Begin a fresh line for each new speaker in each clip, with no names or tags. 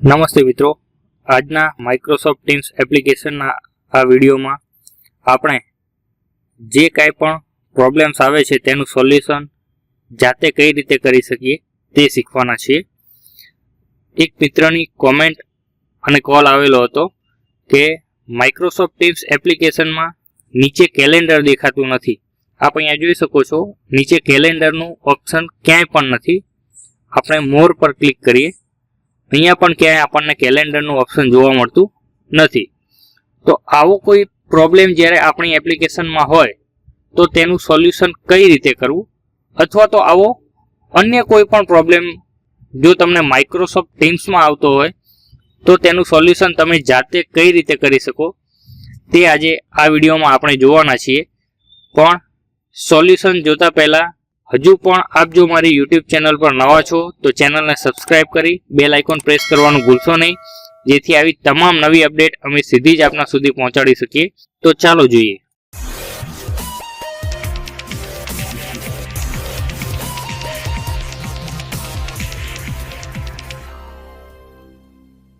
નમસ્તે મિત્રો, આજના માઇક્રોસોફ્ટ ટીમ્સ એપ્લિકેશનના આ વિડીયોમાં આપણે જે કાંઈ પણ પ્રોબ્લેમ્સ આવે છે તેનું સોલ્યુશન જાતે કઈ રીતે કરી શકીએ તે શીખવાના છીએ. એક મિત્રની કોમેન્ટ અને કોલ આવેલો હતો કે માઇક્રોસોફ્ટ ટીમ્સ એપ્લિકેશનમાં નીચે કેલેન્ડર દેખાતું નથી. આપ અહીંયા જોઈ શકો છો, નીચે કેલેન્ડરનું ઓપ્શન ક્યાંય પણ નથી. આપણે મોર પર ક્લિક કરીએ, અહીંયા પણ ક્યાંય આપણને કેલેન્ડરનું ઓપ્શન જોવા મળતું નથી. તો આવો કોઈ પ્રોબ્લેમ જ્યારે આપણી એપ્લિકેશનમાં હોય તો તેનું સોલ્યુશન કઈ રીતે કરવું, અથવા તો આવો અન્ય કોઈ પણ પ્રોબ્લેમ જો તમને માઇક્રોસોફ્ટ ટીમ્સમાં આવતો હોય તો તેનું સોલ્યુશન તમે જાતે કઈ રીતે કરી શકો તે આજે આ વિડીયોમાં આપણે જોવાના છીએ. પણ સોલ્યુશન જોતા પહેલાં હજુ પણ આપ જો મારી યુટ્યુબ ચેનલ પર નવા છો તો ચેનલને સબસ્ક્રાઇબ કરી બેલ આઇકોન પ્રેસ કરવાનું ભૂલશો નહીં, જેથી આવી તમામ નવી અપડેટ અમે સીધી જ આપના સુધી પહોંચાડી શકીએ. તો ચાલો જોઈએ.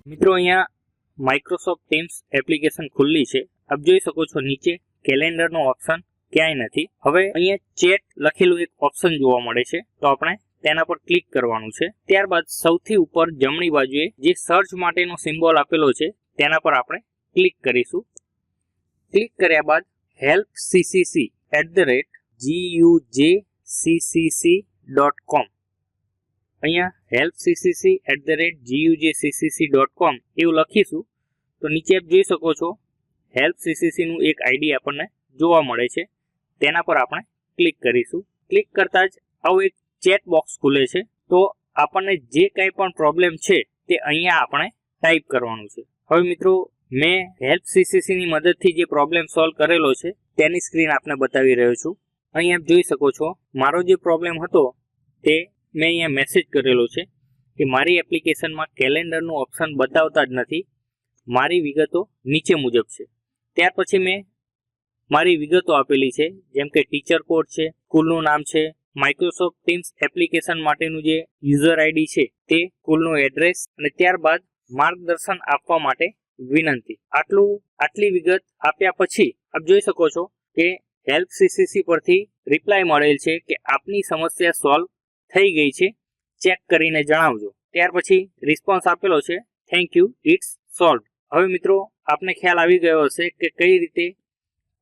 મિત્રો, અહીંયા માઇક્રોસોફ્ટ ટીમ્સ એપ્લિકેશન ખુલ્લી છે. આપ જોઈ શકો છો નીચે કેલેન્ડરનો ઓપ્શન ક્યાંય નથી. હવે અહીંયા ચેટ લખેલું એક ઓપ્શન જોવા મળે છે, તો આપણે તેના પર ક્લિક કરવાનું છે. ત્યારબાદ સૌથી ઉપર જમણી બાજુએ જે સર્ચ માટેનો સિમ્બોલ આપેલો છે તેના પર આપણે ક્લિક કરીશું. ક્લિક કર્યા બાદ helpccc@gujccc.com અહીંયા helpccc@gujccc.com એવું લખીશું તો નીચે આપ જોઈ શકો છો helpccc નું એક આઈડી આપણને જોવા મળે છે. તેના પર આપણે ક્લિક કરીશું. ક્લિક કરતા જ આવું એક ચેટ બોક્સ ખુલે છે. તો આપણને જે કંઈ પણ પ્રોબ્લેમ છે તે અહીંયા આપણે ટાઈપ કરવાનું છે. હવે મિત્રો, મેં helpccc ની મદદથી જે પ્રોબ્લેમ સોલ્વ કરેલો છે તેની સ્ક્રીન આપને બતાવી રહ્યો છું. અહીંયા આપ જોઈ શકો છો મારો જે પ્રોબ્લેમ હતો તે મેં અહીંયા મેસેજ કરેલો છે કે મારી એપ્લિકેશનમાં કેલેન્ડરનું ઓપ્શન બતાવતા જ નથી, મારી વિગતો નીચે મુજબ છે. ત્યાર પછી મેં મારી વિગતો આપેલી છે, જેમ કે ટીચર કોડ છે, સ્કૂલનું નામ છે, માઇક્રોસોફ્ટ ટીમ્સ એપ્લિકેશન માટેનું જે યુઝર આઈડી છે તે, સ્કૂલનું એડ્રેસ અને ત્યારબાદ માર્ગદર્શન આપવા માટે વિનંતી. આટલી વિગત આપ્યા પછી આપ જોઈ શકો છો કે helpccc પરથી રિપ્લાય મળેલ છે કે આપની સમસ્યા સોલ્વ થઈ ગઈ છે, ચેક કરીને જણાવજો. ત્યાર પછી રિસ્પોન્સ આપેલો છે, થેન્ક યુ, ઇટ્સ સોલ્વ. હવે મિત્રો, આપને ખ્યાલ આવી ગયો હશે કે કઈ રીતે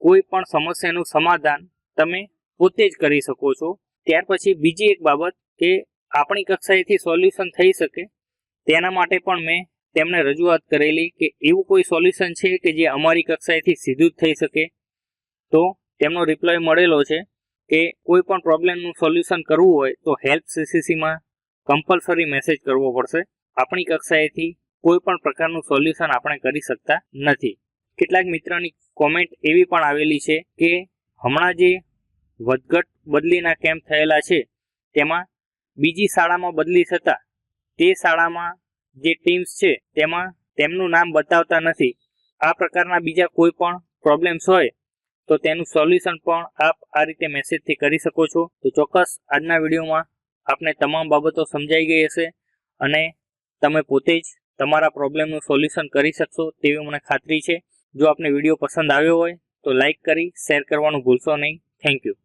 કોઈ પણ સમસ્યાનું સમાધાન તમે પોતે જ કરી શકો છો. ત્યાર પછી બીજી એક બાબત કે આપણી કક્ષાએથી સોલ્યુશન થઈ શકે તેના માટે પણ મેં તેમને રજૂઆત કરેલી કે એવું કોઈ સોલ્યુશન છે કે જે અમારી કક્ષાએથી સીધું જ થઈ શકે. તો તેમનો રિપ્લાય મળેલો છે કે કોઈ પણ પ્રોબ્લેમનું સોલ્યુશન કરવું હોય તો helpccc-માં કમ્પલસરી મેસેજ કરવો પડશે. આપણી કક્ષાએથી કોઈ પણ પ્રકારનું સોલ્યુશન આપણે કરી શકતા નથી. કેટલાક મિત્રોની કોમેન્ટ એવી પણ આવેલી છે કે હમણાં જે વધઘટ બદલીના કેમ્પ થયેલા છે તેમાં બીજી શાળામાં બદલી થતાં તે શાળામાં જે ટીમ્સ છે તેમાં તેમનું નામ બતાવતા નથી. આ પ્રકારના બીજા કોઈ પણ પ્રોબ્લેમ્સ હોય તો તેનું સોલ્યુશન પણ આપ આ રીતે મેસેજથી કરી શકો છો. તો ચોક્કસ આજના વિડીયોમાં આપને તમામ બાબતો સમજાઈ ગઈ હશે અને તમે પોતે જ તમારા પ્રોબ્લેમનું સોલ્યુશન કરી શકશો તેવી મને ખાતરી છે. જો આપને વિડીયો પસંદ આવ્યો હોય તો લાઈક કરી શેર કરવાનું ભૂલશો નહીં. Thank you.